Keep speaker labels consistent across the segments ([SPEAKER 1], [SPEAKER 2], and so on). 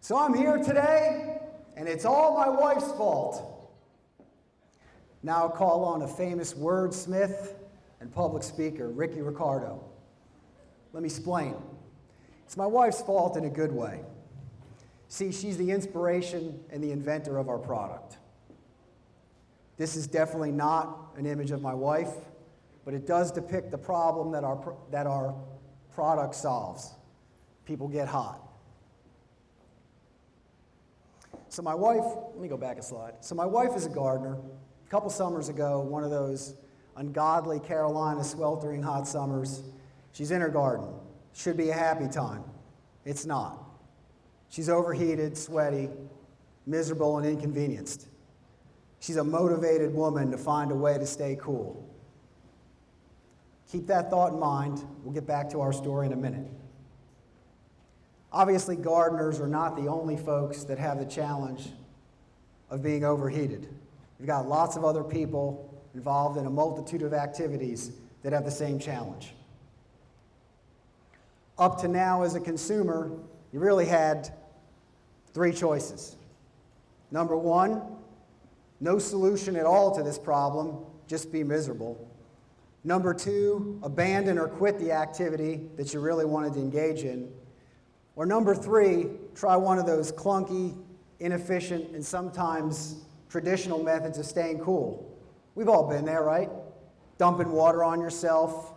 [SPEAKER 1] So I'm here today, and it's all my wife's fault. Now I'll call on a famous wordsmith and public speaker, Ricky Ricardo. Let me explain. It's my wife's fault in a good way. See, she's the inspiration and the inventor of our product. This is definitely not an image of my wife, but it does depict the problem that our product solves. People get hot. So my wife, let me go back a slide. So my wife is a gardener. A couple summers ago, one of those ungodly Carolina sweltering hot summers, she's in her garden. Should be a happy time. It's not. She's overheated, sweaty, miserable, and inconvenienced. She's a motivated woman to find a way to stay cool. Keep that thought in mind. We'll get back to our story in a minute. Obviously, gardeners are not the only folks that have the challenge of being overheated. We've got lots of other people involved in a multitude of activities that have the same challenge. Up to now, as a consumer, you really had three choices. Number one, no solution at all to this problem, just be miserable. Number two, abandon or quit the activity that you really wanted to engage in. Or number three, try one of those clunky, inefficient, and sometimes traditional methods of staying cool. We've all been there, right? Dumping water on yourself,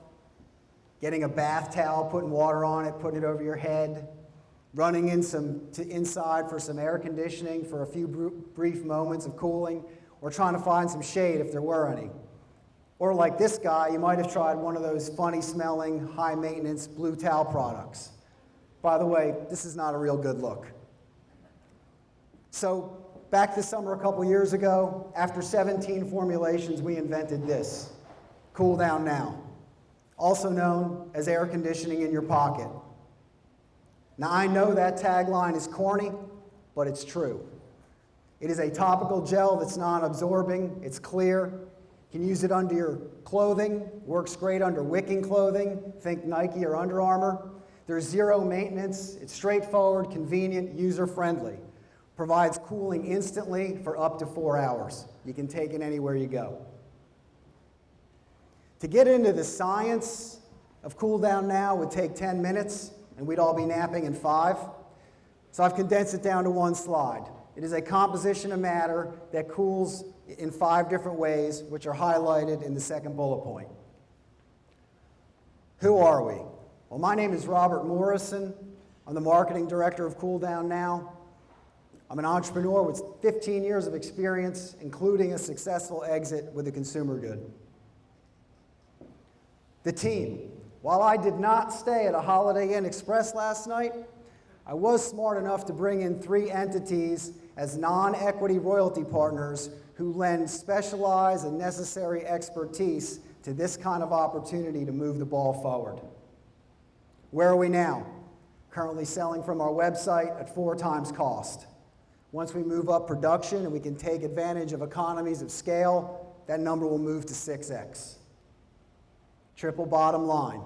[SPEAKER 1] getting a bath towel, putting water on it, putting it over your head, running inside for some air conditioning for a few brief moments of cooling, or trying to find some shade if there were any. Or like this guy, you might have tried one of those funny-smelling, high-maintenance blue towel products. By the way, this is not a real good look. So back this summer a couple years ago, after 17 formulations, we invented this, Cool Down Now, also known as air conditioning in your pocket. Now I know that tagline is corny, but it's true. It is a topical gel that's non-absorbing, it's clear. You can use it under your clothing, works great under wicking clothing, think Nike or Under Armour. There's zero maintenance, it's straightforward, convenient, user-friendly. Provides cooling instantly for up to 4 hours. You can take it anywhere you go. To get into the science of Cool Down Now would take 10 minutes, and we'd all be napping in 5. So I've condensed it down to one slide. It is a composition of matter that cools in 5 different ways, which are highlighted in the second bullet point. Who are we? Well, my name is Robert Morrison. I'm the marketing director of Cool Down Now. I'm an entrepreneur with 15 years of experience, including a successful exit with a consumer good. The team. While I did not stay at a Holiday Inn Express last night, I was smart enough to bring in 3 entities as non-equity royalty partners who lend specialized and necessary expertise to this kind of opportunity to move the ball forward. Where are we now? Currently selling from our website at 4 times cost. Once we move up production and we can take advantage of economies of scale, that number will move to 6x. Triple bottom line.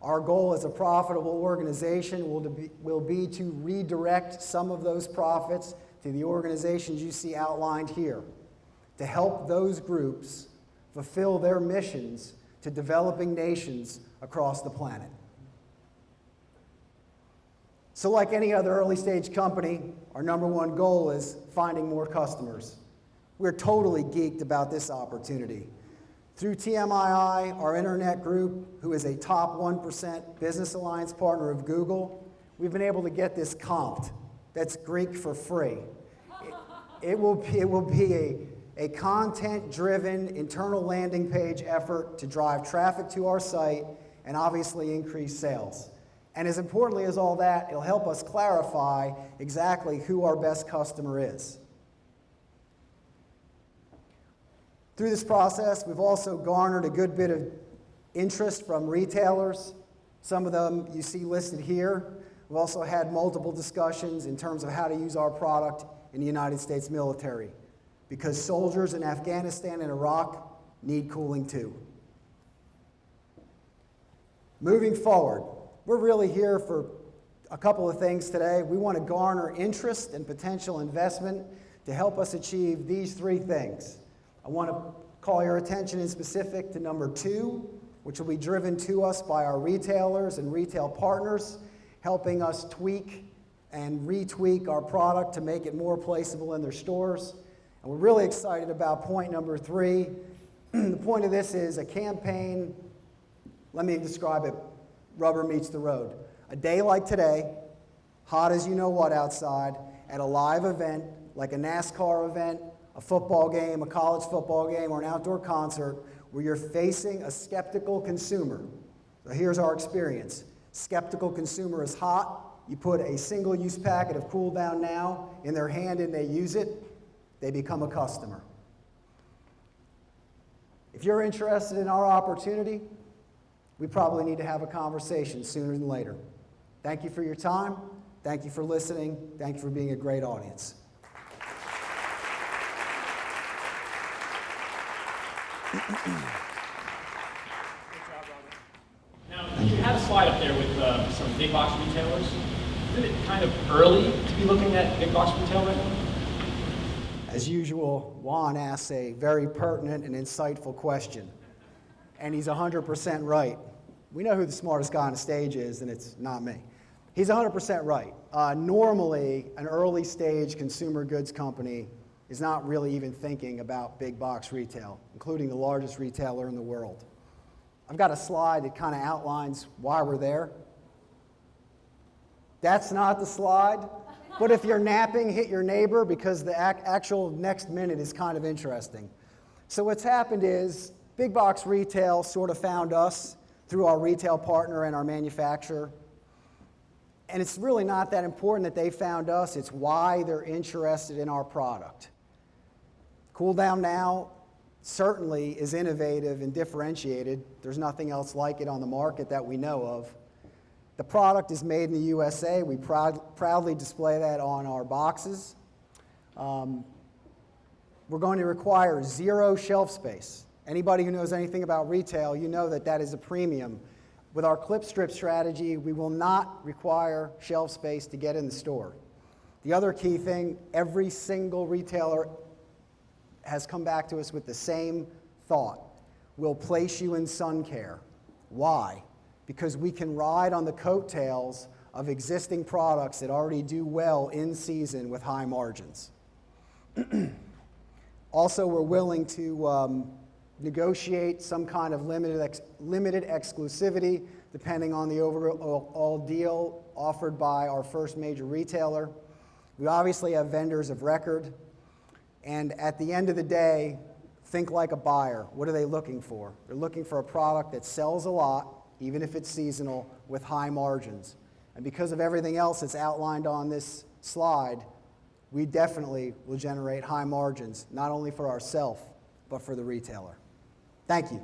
[SPEAKER 1] Our goal as a profitable organization will be to redirect some of those profits to the organizations you see outlined here, to help those groups fulfill their missions to developing nations across the planet. So like any other early stage company, our number one goal is finding more customers. We're totally geeked about this opportunity. Through TMII, our internet group, who is a top 1% business alliance partner of Google, we've been able to get this comped. That's Greek for free. It will be a content-driven internal landing page effort to drive traffic to our site and obviously increase sales. And as importantly as all that, it'll help us clarify exactly who our best customer is. Through this process, we've also garnered a good bit of interest from retailers. Some of them you see listed here. We've also had multiple discussions in terms of how to use our product in the United States military, because soldiers in Afghanistan and Iraq need cooling too. Moving forward, we're really here for A couple of things today. We want to garner interest and potential investment to help us achieve these three things. I want to call your attention in specific to number 2, which will be driven to us by our retailers and retail partners, helping us tweak and retweak our product to make it more placeable in their stores. And we're really excited about point number 3. The point of this is a campaign, let me describe it, rubber meets the road. A day like today, hot as you know what outside, at a live event, like a NASCAR event, a football game, a college football game, or an outdoor concert, where you're facing a skeptical consumer. So here's our experience. Skeptical consumer is hot. You put a single-use packet of Cool Down Now in their hand and they use it, they become a customer. If you're interested in our opportunity, we probably need to have a conversation sooner than later. Thank you for your time. Thank you for listening. Thank you for being a great audience.
[SPEAKER 2] Good job, Robert. Now, you had a slide up there with some big box retailers. Isn't it kind of early to be looking at big box retail right now?
[SPEAKER 1] As usual, Juan asks a very pertinent and insightful question, and he's 100% right. We know who the smartest guy on the stage is, and it's not me. He's 100% right. Normally, an early stage consumer goods company is not really even thinking about big box retail, including the largest retailer in the world. I've got a slide that kind of outlines why we're there. That's not the slide, but if you're napping, hit your neighbor, because the actual next minute is kind of interesting. So what's happened is big box retail sort of found us through our retail partner and our manufacturer. And it's really not that important that they found us, it's why they're interested in our product. Cool Down Now certainly is innovative and differentiated. There's nothing else like it on the market that we know of. The product is made in the USA. We proudly display that on our boxes. We're going to require 0 shelf space. Anybody who knows anything about retail, you know that that is a premium. With our clip strip strategy, we will not require shelf space to get in the store. The other key thing, every single retailer has come back to us with the same thought. We'll place you in sun care. Why? Because we can ride on the coattails of existing products that already do well in season with high margins. Also, we're willing to negotiate some kind of limited exclusivity depending on the overall deal offered by our first major retailer. We obviously have vendors of record, and at the end of the day, think like a buyer. What are they looking for? They're looking for a product that sells a lot, even if it's seasonal, with high margins. And because of everything else that's outlined on this slide, we definitely will generate high margins, not only for ourselves, but for the retailer. Thank you.